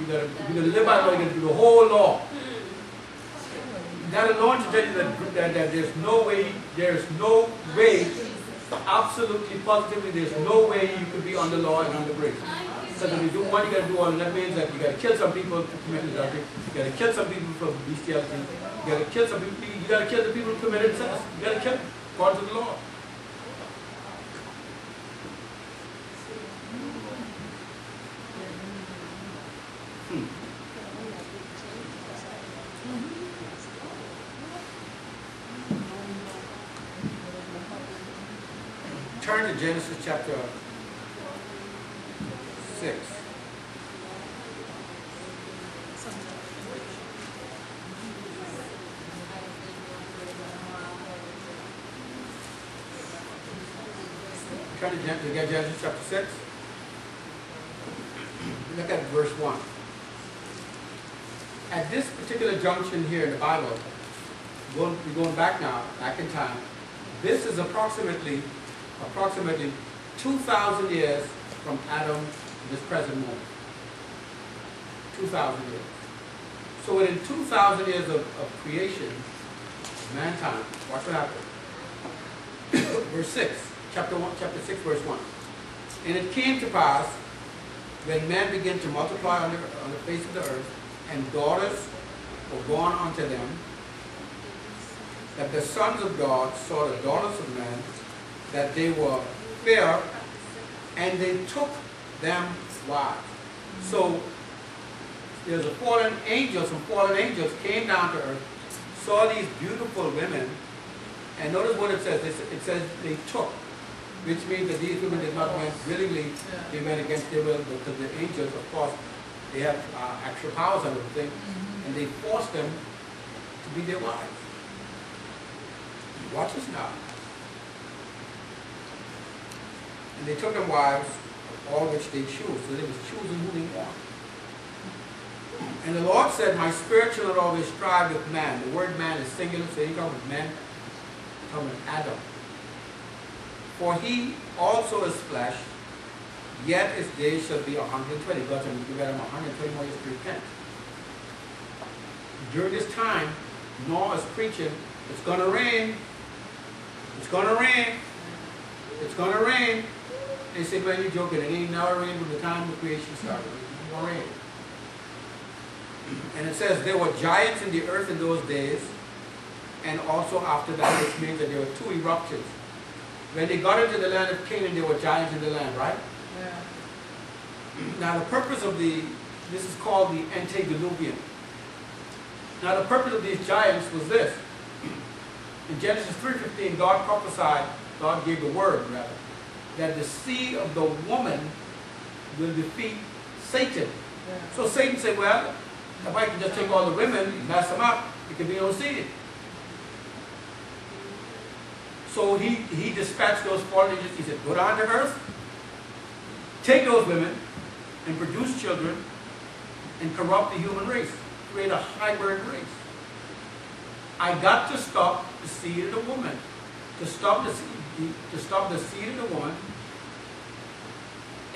if you're going to live by the law, you're going to do the whole law. That alone to tell you that there's no way, absolutely, positively, there's no way you could be under law and under grace. Because if you do one, you got to do all, and that means that you got to kill some people to commit adultery, you got to kill some people for bestiality, you got to kill some people, you got to kill the people who committed incest. You got to kill them according to the law. Turn to Genesis chapter 6. Turn to Genesis chapter 6. Look at verse 1. At this particular junction here in the Bible, we're going back now, back in time, this is approximately 2,000 years from Adam to this present moment. 2,000 years. So within 2,000 years of creation, mankind, watch what happened. Verse 6, chapter 6, verse 1. And it came to pass, when man began to multiply on the face of the earth, and daughters were born unto them, that the sons of God saw the daughters of men, that they were fair, and they took them wives. So there's some fallen angels came down to earth, saw these beautiful women, and notice what it says. It says they took, which means that these women did not went willingly, they went against their will, because the angels, of course, they have actual powers and everything, and they forced them to be their wives. Watch this now. And they took them wives, all which they chose. So they was choosing who they want. And the Lord said, my spirit shall not always strive with man. The word man is singular, so he's talking with men, he's talking with Adam. For he also is flesh, yet his days shall be 120. God said, we got him 120 more years to repent. During this time, Noah is preaching, it's going to rain. It's going to rain. It's going to rain. They say, man, you're joking. It ain't never rained from the time of creation started. It's going to rain. And it says there were giants in the earth in those days, and also after that, which means that there were two eruptions. When they got into the land of Canaan, there were giants in the land, right? Yeah. Now the purpose of this is called the antediluvian. Now the purpose of these giants was this. In Genesis 3:15, God prophesied, God gave the word rather, that the seed of the woman will defeat Satan. Yeah. So Satan said, well, if I can just take all the women and mess them up, it can be no seed. So he dispatched those fallen angels. He said, go down to earth, take those women, and produce children, and corrupt the human race. Create a hybrid race. I got to stop the seed of the woman. To stop the seed of the woman,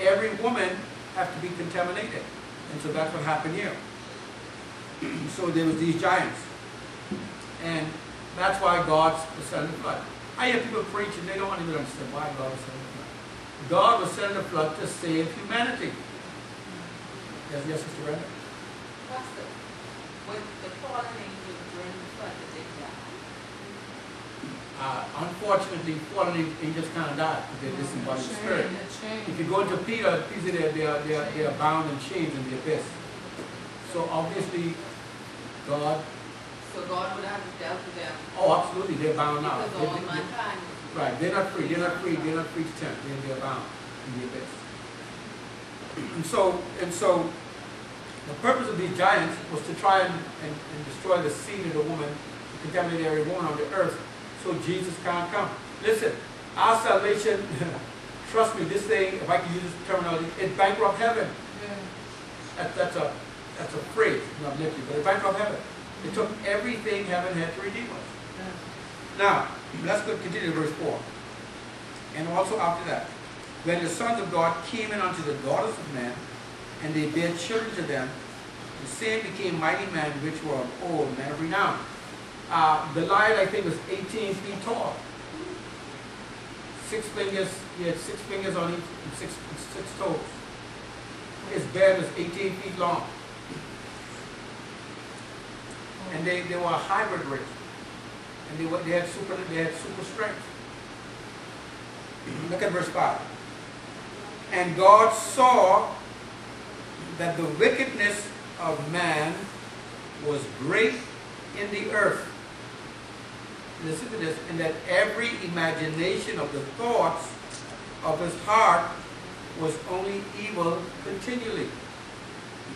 every woman has to be contaminated. And so that's what happened here. So there was these giants. And that's why God was sending the flood. I hear people preach and they don't even understand why God was sending the flood. God was sending the flood to save humanity. Yes, Sister Brenda? Pastor, with the fallen angels during the flood, did they die? Unfortunately, fallen angels kind of died because they're disembodied spirit. If you go into Peter, they are bound in chains in the abyss. So obviously, God. So God would have dealt with them. Oh, absolutely, they're bound now. Because all mankind. Right, they're not free. They're not free. They're not free to tempt. They're bound in the abyss. And so, the purpose of these giants was to try and destroy the seed of the woman, to contaminate every woman on the earth, so Jesus can't come. Listen, our salvation, trust me, this thing, if I can use this terminology, it bankrupt heaven. Yeah. That's a phrase, not literally, but it bankrupt heaven. It took everything heaven had to redeem us. Yeah. Now, let's continue to verse 4. And also after that, when the sons of God came in unto the daughters of men, and they bare children to them, The same became mighty men which were of old, men of renown. Goliath, I think, was 18 feet tall. 6 fingers, he had 6 fingers on each, and six toes. His bed was 18 feet long. And they were a hybrid race. And they had super strength. Look at verse 5. And God saw that the wickedness of man was great in the earth. Listen to this. And that every imagination of the thoughts of his heart was only evil continually.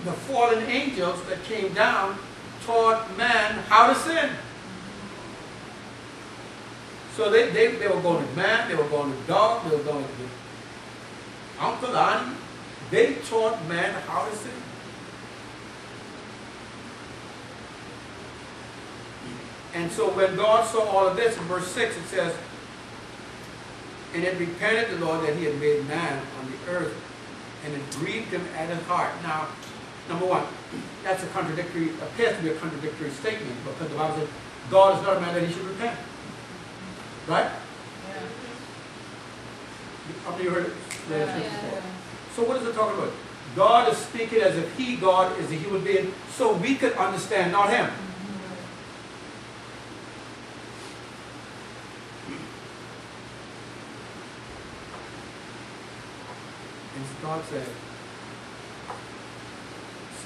The fallen angels that came down taught man how to sin. So they were going to man, they were going to dog, they were going to uncle, auntie. They taught man how to sin. And so when God saw all of this, in verse 6 it says, and it repented the Lord that he had made man on the earth, and it grieved him at his heart. Now, number one, that's appears to be a contradictory statement, because the Bible says God is not a man that he should repent. Right? Yeah. How many of you heard it? Yeah. So what is it talking about? God is speaking as if God is a human being, so we could understand, not him. And God said,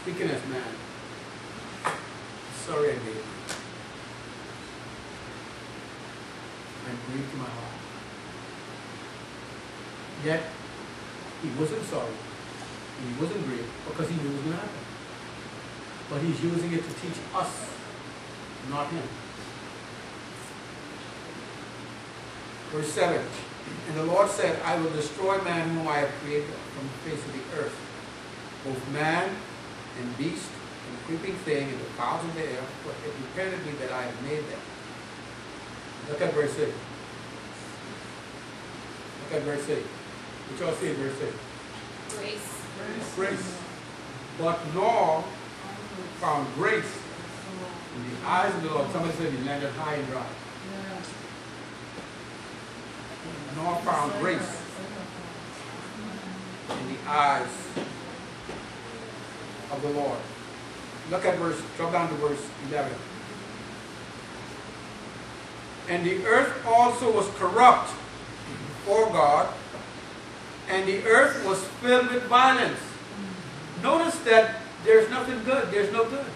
speaking as man, sorry I made you. And grieved to my heart. Yet, he wasn't sorry. He wasn't grieved because he knew it was going to happen. But he's using it to teach us, not him. Verse 7. And the Lord said, I will destroy man whom I have created from the face of the earth, both man and beast and creeping thing and the fowls of the air, for it repented me that I have made them. Look at verse 6. Look at verse 6. What y'all see in verse 6? Grace. Grace. But Noah found grace in the eyes of the Lord. Somebody said he landed high and dry. Noah found grace in the eyes of the Lord. Look at drop down to verse 11. And the earth also was corrupt before God, and the earth was filled with violence. Notice that there's nothing good. There's no good.